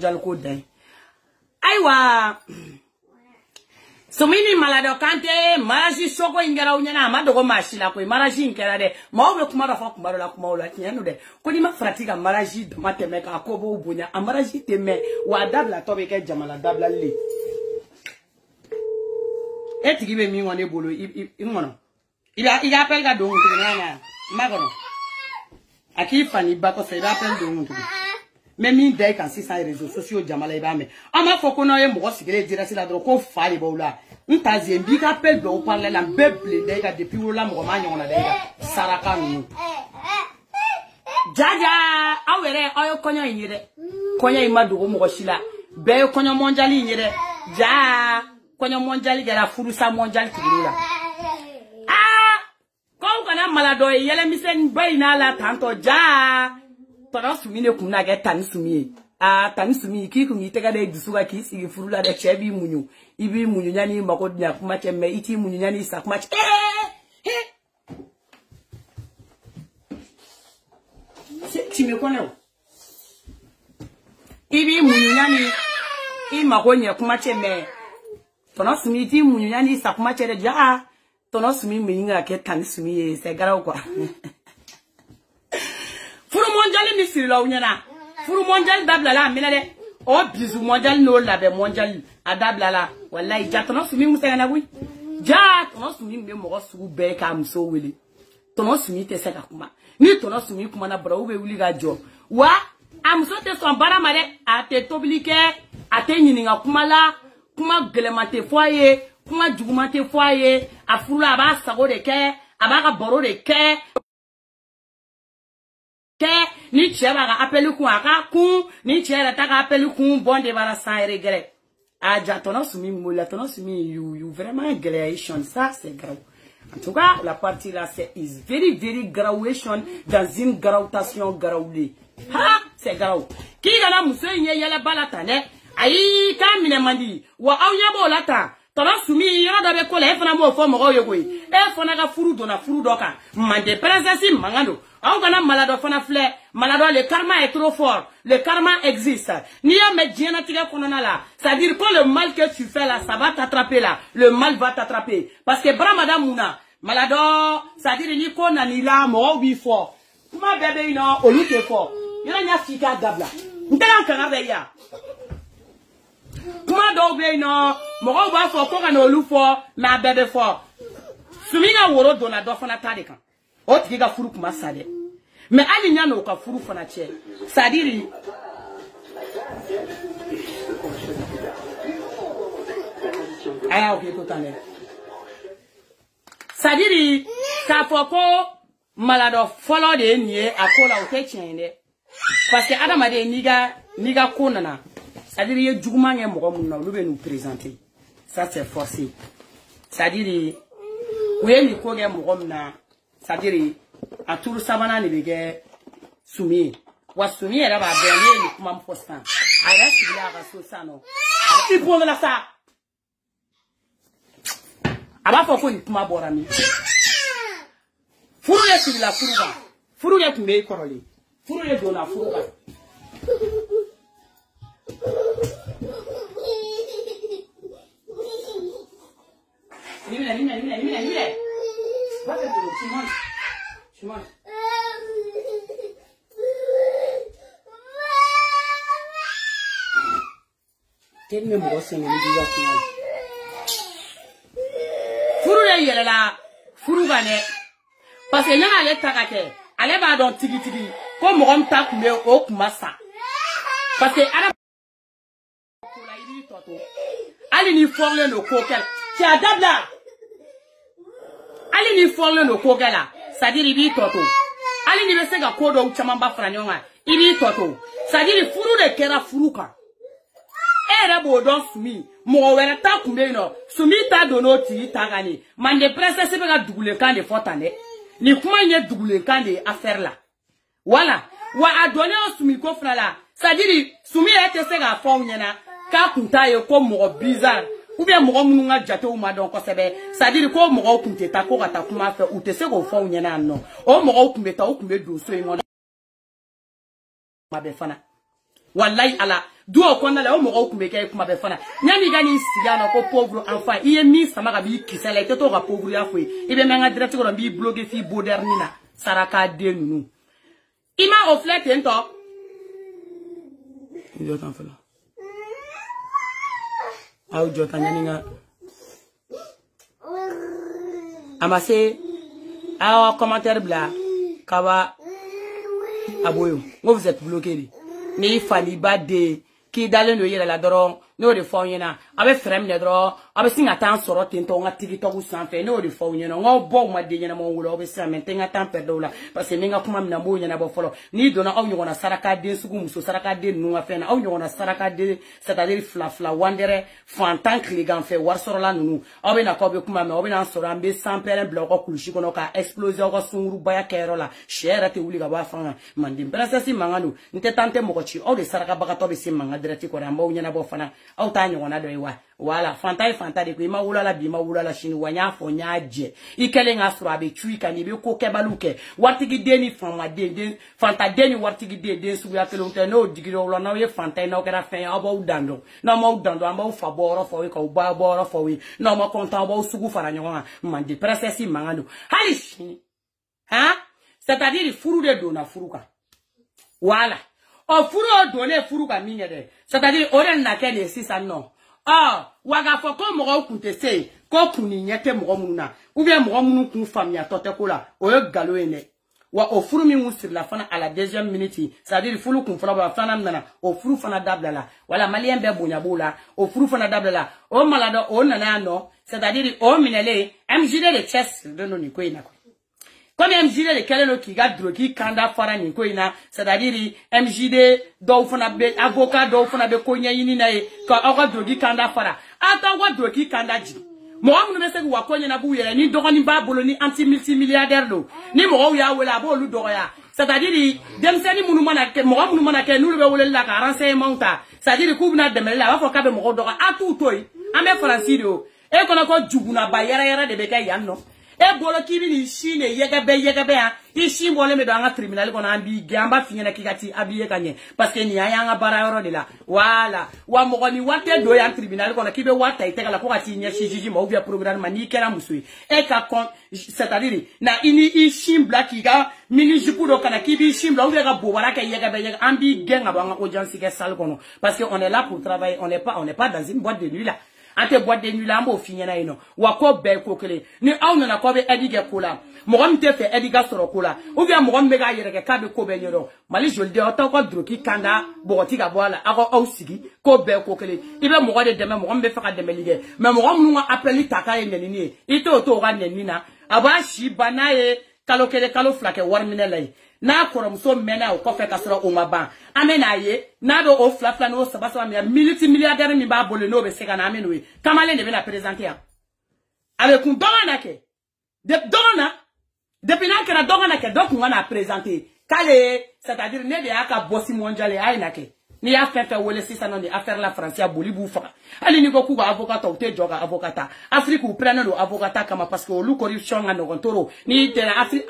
jalko dai aiwa somini malado kante maraji soko ingara unyana amadogo mashila ko maraji inkera de mawe kuma rafa kuma la kuma ola tienu de ko ni ma fratika maraji de matemeka akobo ubunya amaraji teme wa dabla tobe ke jamala dabla le etigi be mi ngone bolo ngono ila appel ga dongu ngana magono aki fani bako se appel dongu mais min day kan si sa réseaux sociaux jamala ibame ama foko no ye mo sigele dira sila dro ko fali bawla ntazi mbi ka appel do parler la beble day ka depuis wala mo ma nyona day ka saraka nu jaja awere oyo konyo yire konyo imadugo mo shila be konyo monjali yire ja konyo monjali gara furusa monjali tigula ko kana malado yele misen bayina la tanto ja tona sumine kuna ga tan sumi tan sumi ki ku mi tega de disuga ki sigi furula de chebi munyu ibi munyu nyani mako nya kuma chemme iti munyu nyani sa kuma ti me kono ibi munyu nyani I mako nya kuma chemme tona sumi iti munyu nyani sa kuma chere ja tona sumi minga ke tan sumi se garau kwa Furu mondial ni sirila unyana. Furu mondial dabla la minade. O bizu mondial no labe mondial adabla la. Wallahi jatono sumi musayana wi. Jatono sumi me mo su be ka mso wili. Tono sumi te seka kuma. Ni tono sumi kuma na bra ube wili ga jo. Wa amso te son bara mare ate toblike ate nyininga kuma la kuma gelemate foye kuma jugumate foye afura ba sago de ke abaga boro de ke ni cheba ga appelu ku aka ku ni chera ta ga appelu ku bonde bara sans regret aja tono sumi moula tono sumi you vraiment graduation ça c'est grave en tout cas la partie là c'est is very graduation dans une graduation graoulé ha c'est grave ki gana musenye yele balata ne ayi ka mine mandi wa awnya bolata tono sumi yoro da be ko le fana mo fo mo go yego e fana ga furu do na furu doka mande princesse mangando Aou kana malado fana flè, malado le karma est trop fort, le karma existe. Ni ya me djena tiga konona là, c'est-à-dire quand le mal que tu fais là, ça va t'attraper là, le mal va t'attraper. Parce que bra madame mouna, malado, c'est-à-dire ni kona ni la mo bi fort. Kuma bébé ino oluke fort. Yona nya fika dabla. Ndela kana be ya. Kuma do be ino, mo ba fort ko kana olu fort, na bébé fort. Sumina woro dona do fana tade kan. Oti ga furu kuma sade mais ali nyano ka furu fana che sadiri aya ok to tane sadiri ka foko malado follow de nie akola o te chende parce que adama de niga konana sadiri ye juguma nge mo mun na lu be nous présenter ça c'est forcé sadiri we ni ko ge mo na c'est-à-dire à tout sabana ni bege sumi wa sumi era ba be ni kuma mpostan ara sibila ga so sano i pose la sa aba foko ni kuma borami furu ya sibila furu ya tumbe koroli furu ya dona furu ga Mira. Va que Simon. Quel me brosse ni diga kuma. Furu ya yele la furu gane. Parce que yana ale takake, ale ba don tigi ko mo gom ta kume o kuma sa. Parce que ara ko la iri toto. Ali ni forle no kokel. Ti adabla. Ali ni forle no kokela. C'est-à-dire ibi toto. Ali ni bese ga kodo uchamamba franyonga. Ibi toto. C'est-à-dire furu de kera furuka. Era bo don sumi. Mo wera ta kumbe no. Sumi ta dono ti ta gani. Mande princesse be ga dugule kande fotane. Ni kuma nye dugule kande affaire la. Voilà. Wa adone o sumi ko fra la. C'est-à-dire sumi ete se ga fon nyana. Ka kunta ye ko mo bizarre. Ou bien mo mununga jato ou madon ko sebe. C'est-à-dire ko mo kunte ta ko ta kuma fa ou te se go fon nyana no. O mo kumbe ta o kumbe do so ngona. Ma be fana. Wallahi ala du o konna la o mo ko kumeke kuma be fana nyani gani siga na ko pauvre enfant iye mi sama ga bi kisala ite to ga pauvre ya fwe ibe menga direct ko bi bloguer fi modernina saraka de nu ima oflet ento yo tan fala au jota nyani nga amase awa commentaire bla kawa aboyo ngo vous êtes bloqué ni fali bade ki dalen do yela la doro no de fo nyina abe frem ne doro abe singa tan soro tinto nga tiktok sanfe no de fo nyina ngo bo ma de nyina mo wulo obe sa men tenga tan perdo la parce que ninga kuma mina mo nyina bo folo ni dona aw nyona saraka de sugu muso saraka de nu nga fe na aw nyona saraka de c'est-à-dire fla wandere fantan kligan fe war soro la nunu obe na ko be kuma me obe na soro ambe sans pere bloco kulushi kono ka explosion ko sunguru baya kero la shera te wuli ga ba fa mandi princesse manganu nte tante mo ko chi o de saraka baka to be sim manga direct ko rambo nyina bo fana aw ta nyona do iwa wala fanta de ko ima wula la bi ma wula la shini wanya fo nyaje ikele nga sura be chui kani be ko kebaluke wartigi deni fama de fanta deni wartigi de su ya kelo te no digiro lo na ye fanta na okera fen abo udando na mo udando amba fa boro fo ko ba boro fo wi na mo konta abo sugu fara nyonga mandi princesse mangando halishi ha c'est-à-dire furu de dona furuka wala o furu donner furuka minyede c'est-à-dire oren na kene sisa no waga fo ko mo kunte sei ko kuni nyete mo mununa ou bien mo munu kun famia tote ko la o yo galo ene wa o furu mi mun sur la fana à la deuxième minute c'est-à-dire fulu kun fala ba fana nana o furu fana dabla la wala malien be bonya bola o furu fana dabla la o malado o nana no c'est-à-dire o minele mjide de chess de no ni ko ina ko comme MJD de kelelo ki ga drogi kanda fara ni ko ina c'est-à-dire MJD do fana be avocat do fana be ko nyini na e ko aga drogi kanda fara ata wa drogi kanda ji mo amu no se wa ko nyina bu yere ni dogoni ba bolo ni anti multimilliardaire lo ni mo ya wala bo lu do ya c'est-à-dire dem seni munu mana ke mo amu mana ke nulu be wala la ka renseignement ta c'est-à-dire ku bina demel la wa fo ka be mo do atu toy ame francido e kono ko juguna ba yara de be ka yanno e bolo kibi ni shine yegebe ha ishi mbole me do anga tribunal ko na ambi gamba finyana kikati abiye kanye parce que ni aya nga bara yoro de la wala wa mo ni wate do ya tribunal ko na kibe wata iteka la ko ati nya shijiji mo via programme ni kera musui e ka kon c'est-à-dire na ini ishi blaki ga mini jipu do kana kibi ishi mbla ou ga bobara ka yegebe ambi genga ba nga audience ke sal kono parce que on est là pour travailler on n'est pas dans une boîte de nuit là. Ante boîte de nuit là mo finyana ino wako be ko kele ni awna na ko be edige kola mo gam te fe ediga soro kola ou bien mo gam be ga yere ke ka be ko be nyoro mali jolde ota ko droki kanda bogoti ga boala ako ausigi ko be ko kele ibe mo go de deme mo gam be fa ka deme lige mais mo gam nu appeli taka e nenini ito to ga nenina aba shi banaye kalo kele kalo flake warmine lay na korom so mena o ko fe ka soro o maba amena ye na do o flafla no sabasa mi multimilliardaire mi ba bole no be seka na ameno we kamale ne be na présenter ya avec un dona ke de dona depuis na ke na dona ke donc on a présenté kale c'est-à-dire ne be aka bossi mondial ay na ke ni a fait wole si ça non affaire la France ya boli bu fa ali ni ko ku avocat o te joga avocata Afrique ou prendre do avocata kama parce que lu corruption nga no kontoro ni te na Afrique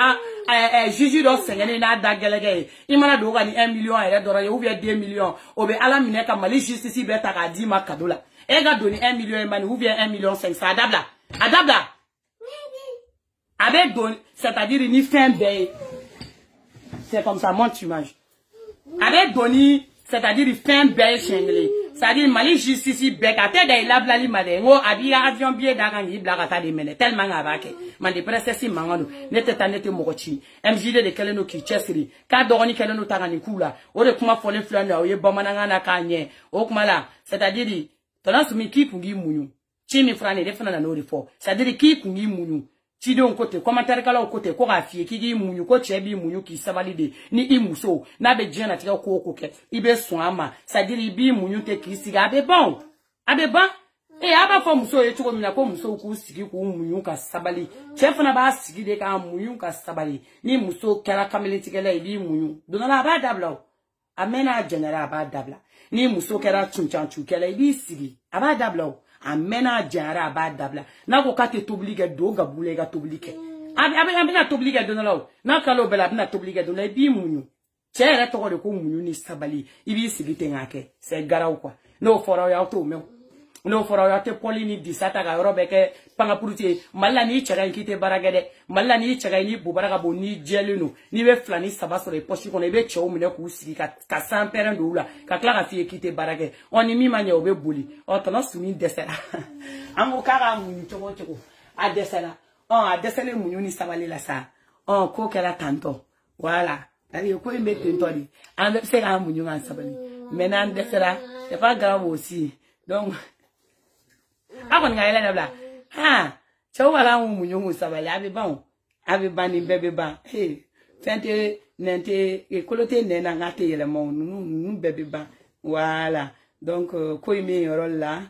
juju do sengene na da gelege imana do ga ni 1 million ere do ra ou bien 2 millions obe ala mine ka mali justice beta ka di makadola e ga doni 1 million mani ou bien 1 million 500 adabla avec don c'est-à-dire ni fin be c'est comme ça monte image avec doni c'est-à-dire fin bel chengle c'est-à-dire mali justice be ka te de la blali made ngo abia avion billet daga ngi blaga ta de mene tellement ngabake mande princesse mangano nete tanete mokochi MJD de keleno ki chesiri ka dogoni keleno tangani kula o de kuma fole flana o ye bamananga na kanye o kuma la c'est-à-dire tona sumi ki kungi munyu chimi frane de fana na no refo c'est-à-dire ki kungi munyu Chide on côté commentaire kala on côté ko rafie ki munyu ko chebi munyu ki sabalide ni imuso na be jena tika ko koke ibe soama c'est-à-dire ibi munyu te ki siga abe bon e aba fo muso e tuko mina ko muso ku sigi ku munyu ka sabali chef na ba sigi de ka munyu ka sabali ni muso kala kamele tikela ibi munyu donala ba dabla amena general ba dabla ni muso kala chunchanchu kala ibi sigi aba dabla amena jara ba dabla na ko kate t'oblige do gabule ga t'oblige abi na t'oblige do na law na kalo bela na t'oblige do na bi munyu Chere toko de ko munu ni sabali. Ibi sigite ngake. C'est garau quoi. No fora ya to me. No fora ya te polini di sata ga robe ke pangapuruti. Malla ni chega kite baragade. Malla ni chega ni bubaraga bo ni jelunu. Ni be flani saba sur les poches qu'on ebe cho mune ku sigi ka sans peren do la. Ka kla fi kite baragade. On ni mi manya obe boli. O tono sumi desera. Amu kara mu choko choko. A desera. A desera mu ni sabali la sa. Ko kera tanto. Voilà. Allez, quoi il met une tonne. En fait, c'est un mounion en sabali. Maintenant, c'est pas grave aussi. Donc, avant de gagner la bla. Ah, tu vois là, un mounion en sabali. Avec ban, bébé ban. Hey, fente, nente, et coloté, nena, ngate, le monde, nous, bébé ban. Voilà. Donc, quoi il met un rôle là.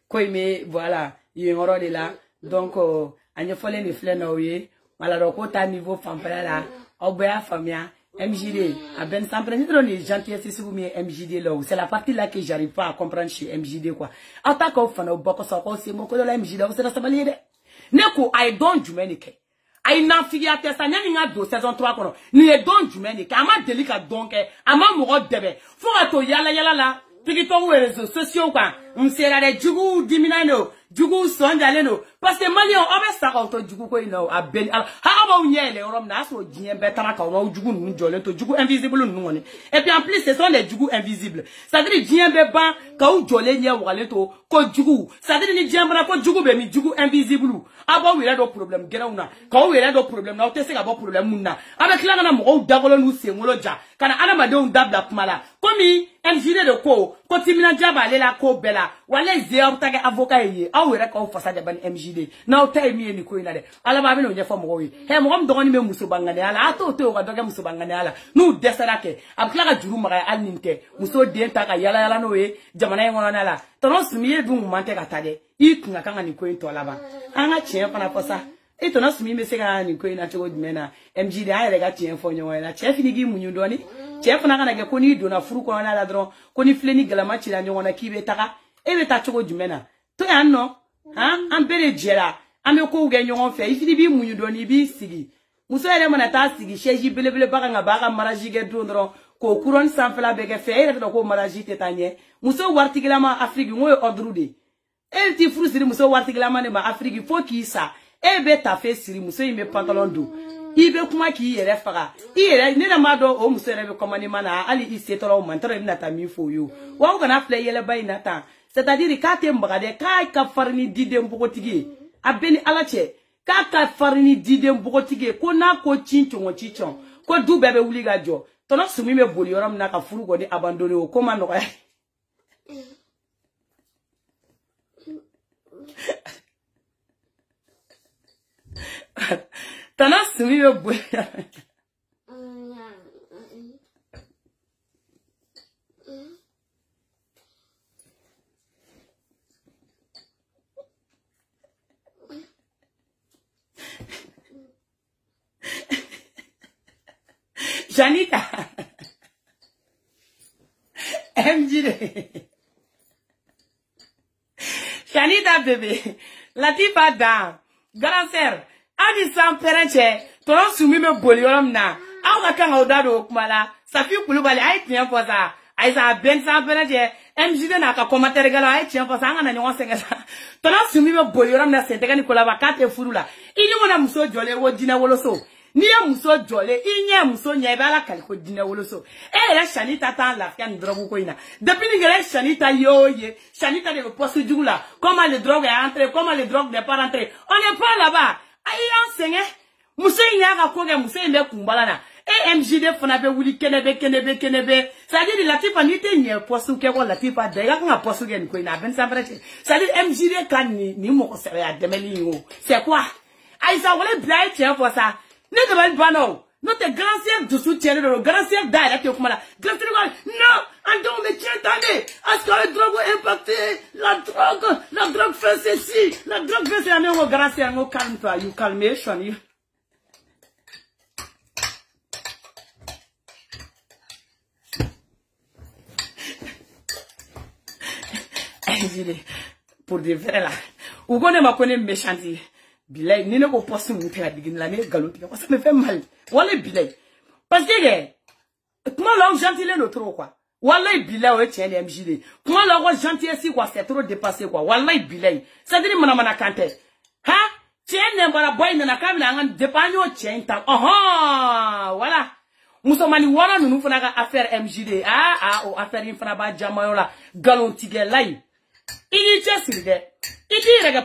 Quoi il met, voilà, il y a un rôle là. Donc, on y a fallu les fleurs, oui. Voilà, donc, au niveau femme là, au bout famille, MJD, à Ben Sampre, ni gentil, c'est vous MJD là, c'est la partie là que j'arrive pas à comprendre chez MJD quoi. En tant qu'au fan, au boko ça, c'est mon code la MJD, c'est la sabalier. Neko, I don't jumenike. I n'en figia testa, n'a do saison 3 kono. Ni e don jumenike, ama delika donc, ama mouro debe. Faut ato yala la, tikito ou réseaux sociaux quoi. M'sera de djougou diminano. Djougou sondaleno parce que malien obe saka auto djougou ko ina a ben ha ba unyele orom na so djien betana ka no djougou nu jole to djougou invisible nu ngone et puis en plus ce sont des djougou invisibles ça veut dire djien be ban ka u jole nya wale to ko djougou ça veut dire ni djien bana ko djougou be mi djougou invisible abo wele do problème gerauna ka o wele do problème na o te se ka bo problème munna avec la na mo dagolo nu se ngolo ja kana ana ma de un dabla kumala komi MJD de ko timina jaba le la ko bela wale zéro tage avocat yi awere ka ofasa de ban MJD na o tay mi ni ko ina de ala ba be no nyefo mo wi he mo am dogoni me muso bangane ala ato to ga doge muso bangane ala nu desara ke abkla ga juru maga al ninte muso de ta ka yala no we jamana yi ngono ala tono sumi du mante ka tade ikunga kanga ni ko into laba anga chien pana posa e tono sumi me se ga ni ko ina to mena MJD ayere ga chien fo nyo na chef ni gi munyundo ni chef na kana ge ko ni do na furu ko na la dron ko ni fleni galama chi la nyo na kibe taka e be ta chogo jumena to ya no ha ambere jera ame ko ge nyon fe ifidi bi munyu do ni bi sigi muso ere mana ta sigi sheji belebele baka nga baka maraji ge dondro ko kuron sanfla be ge fe ere to ko maraji tetanye muso wartigila ma afrique ngoy odrude e ti furu siri muso wartigila ma ne ma afrique fo ki sa e be ta fe siri muso yime pantalon do ibe kuma ki yere faga ire ne na mado o muso ere be komani mana ali isetoro mantoro na ta mi fo yo wa ko na fle yele bay na ta c'est-à-dire ka te mbagade ka farni dide mbogotigi abeni alache ka farni dide mbogotigi ko na ko chinchon ko du bebe wuli ga jo tono sumi me boli yoram na ka furu go ni abandonné o ko man no ka tono sumi me boli Janita MJD Janita bébé Latifa da grand sœur ani sans perenche tono sumi me boli yoram na aw ka nga odado kumala safi kulubali ay tien posa ay sa ben sans perenche MJD na ka commentaire galo ay tien posa nga na nyon senga tono sumi me boli yoram na sentega ni kolaba kate furula ili wona muso jole wo dina woloso ni ya muso jole inye muso nya bala kaliko dina woloso la Shanita ta la fia ni drogue ko ina depuis ni gele Shanita yoye Shanita de poste jugula comment les drogues est entré comment les drogues n'est pas rentré on n'est pas là-bas ayi enseigne muso nya ga ko ga muso inde kumbala na MJD fona be wuli kenebe ça dit Latifa ni te nya poste ke ko Latifa de ga nga poste gen ko ina ben ça vrai ça dit MJD kan ni mo ko se ya demeli yo c'est quoi ayi ça wala blaye tien pour ça ne te va pas non notre grand chef de soutien le grand chef d'ailleurs qui comment là grand chef non Andon mais tiens attendez est-ce que la drogue est impactée la drogue fait ceci la drogue fait cela mon grand chef mon calme-toi you calmation you pour de vrai là ou connaît ma connaît méchanti bilay ni ne ko poste mu tela digin la ne galoti ko ça me fait mal wala bilay Parce que, comment l'homme gentil le trop, quoi. Wallahi bilay o tien les MJD. Comment l'homme gentil si quoi, c'est trop dépassé, quoi. Wallahi bilay. Ça dit, mana kante. Ha? Tien ne bara boy na kamina ngan dépanyo tien ta. Voilà. Moussamani wala nous fana ka affaire MJD. O affaire in fana ba jamayo la. Galon tige lay. Ini chesiri de. Idi rega